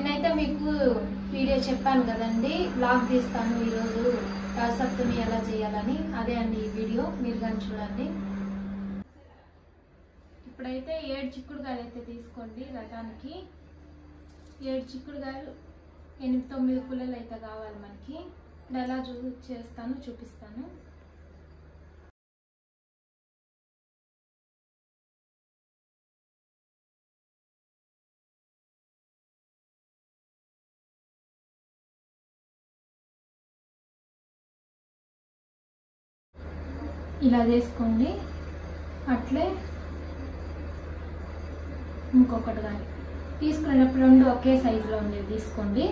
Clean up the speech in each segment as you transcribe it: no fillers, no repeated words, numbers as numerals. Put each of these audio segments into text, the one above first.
నేనైతే మీకు వీడియో చెప్పాను కదండి, బ్లాగ్ తీస్తాను ఈరోజు రాసప్తమి ఎలా చేయాలని. అదే అండి ఈ వీడియో, మీరు కానీ చూడండి. ఇప్పుడైతే 7 చిక్కుడుకాయలు అయితే తీసుకోండి. రథానికి 7 చిక్కుడుకాయలు 8-9 పుల్లలు అయితే కావాలి మనకి. ఇప్పుడు ఎలా చేస్తాను చూపిస్తాను. ఇలా చేసుకోండి. అట్లే ఇంకొకటి కానీ తీసుకునేటప్పుడు 2 ఒకే సైజులో ఉండేవి తీసుకోండి.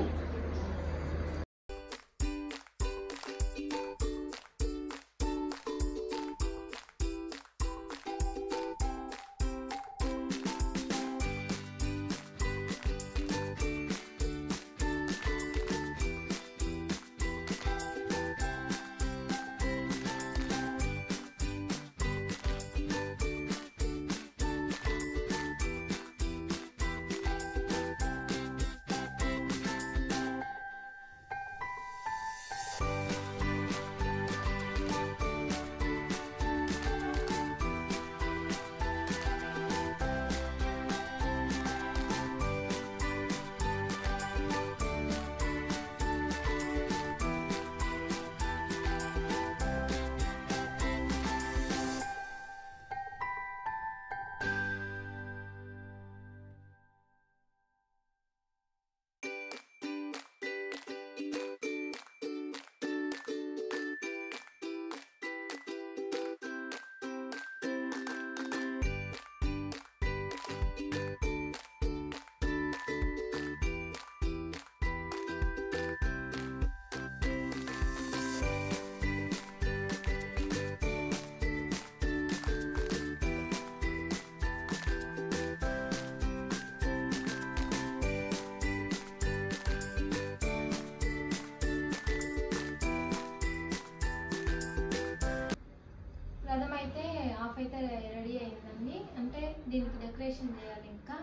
రథం అయితే హాఫ్ అయితే రెడీ అయిందండి. అంటే దీనికి డెకరేషన్ చేయాలి. ఇంకా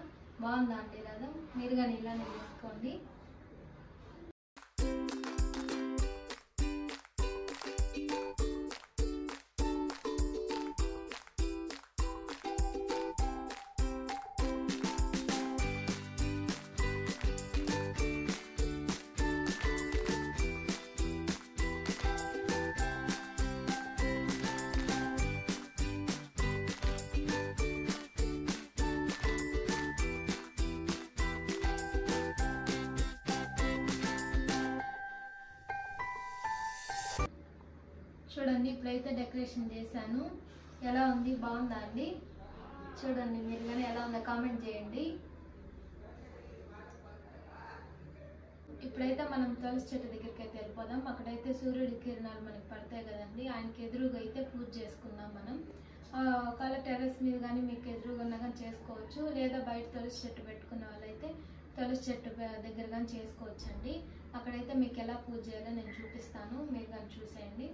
బాగుందా అండి రథం? మీరు కానీ ఇలానే చేసుకోండి. చూడండి, ఇప్పుడైతే డెకరేషన్ చేశాను. ఎలా ఉంది? బాగుందా అండి? చూడండి మీరు కానీ ఎలా ఉందో కామెంట్ చేయండి. ఇప్పుడైతే మనం తులసి చెట్టు దగ్గరికి అయితే వెళ్ళిపోదాం. అక్కడైతే సూర్యుడి కిరణాలు మనకి పడతాయి కదండి. ఆయనకి ఎదురుగా అయితే పూజ చేసుకుందాం మనం. ఒకవేళ టెర్రస్ మీద కానీ మీకు ఎదురుగా ఉన్నా కానీ చేసుకోవచ్చు. లేదా బయట తులసి చెట్టు పెట్టుకున్న వాళ్ళైతే తులసి చెట్టు దగ్గర కానీ చేసుకోవచ్చండి. అక్కడైతే మీకు ఎలా పూజ చేయాలో నేను చూపిస్తాను, మీరు కానీ చూసేయండి.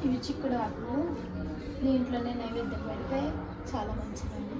ఇవి చిక్కుడు ఆకులు, దీంట్లోనే నైవేద్యం పెడితే చాలా మంచిదండి.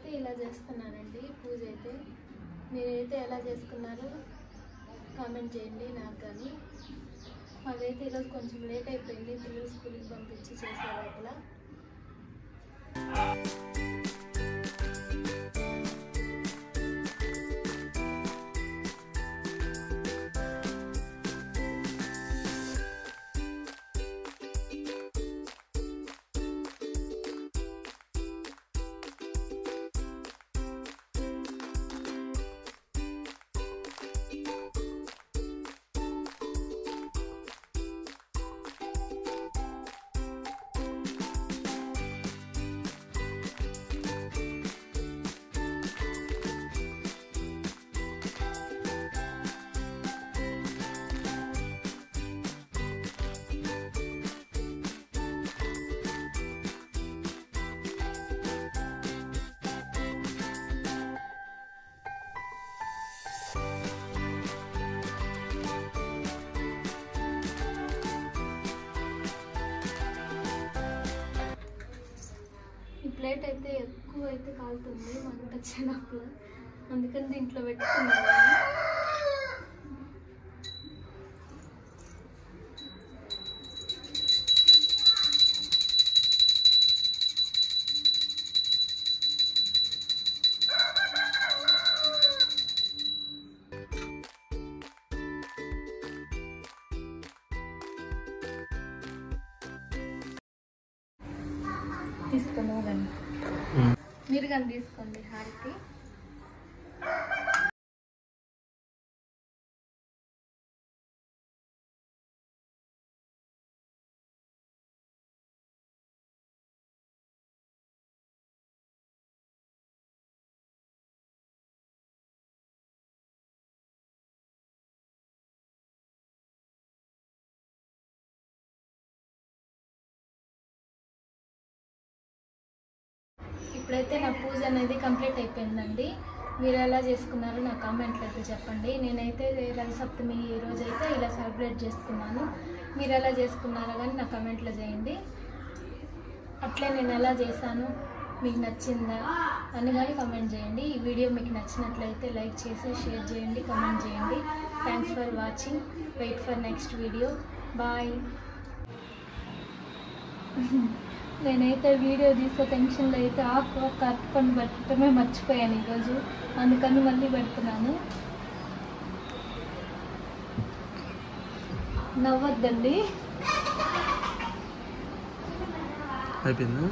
నేనైతే ఇలా చేస్తున్నానండి పూజ అయితే. మీరైతే ఎలా చేసుకున్నారో కామెంట్ చేయండి నాకు. కానీ మాకైతే ఈరోజు కొంచెం లేట్ అయిపోయింది, పిల్లలు స్కూల్కి పంపించి చేసే లోపల. ప్లేట్ అయితే ఎక్కువ అయితే కాలుతుంది మంట వచ్చినప్పుడు, అందుకని దీంట్లో పెట్టుకున్నాను. తీసుకోండి కానీ, మీరు కానీ తీసుకోండి హారతి. ఇప్పుడైతే నా పూజ అనేది కంప్లీట్ అయిపోయిందండి. మీరు ఎలా చేసుకున్నారో నా కామెంట్లో అయితే చెప్పండి. నేనైతే రథ సప్తమి రోజైతే ఇలా సెలబ్రేట్ చేసుకున్నాను. మీరు ఎలా చేసుకున్నారో కానీ నా కామెంట్లో చేయండి. అట్లే నేను ఎలా చేశాను, మీకు నచ్చిందా అని కానీ కామెంట్ చేయండి. ఈ వీడియో మీకు నచ్చినట్లయితే లైక్ చేసి షేర్ చేయండి, కామెంట్ చేయండి. Thanks for watching. Wait for next video. Bye. నేనైతే వీడియో తీసే టెన్షన్లో అయితే ఒక్క అరటిపండు పెట్టడమే మర్చిపోయాను ఈరోజు, అందుకని మళ్ళీ పెడుతున్నాను. నవ్వద్దండి. అయిపోయిందా?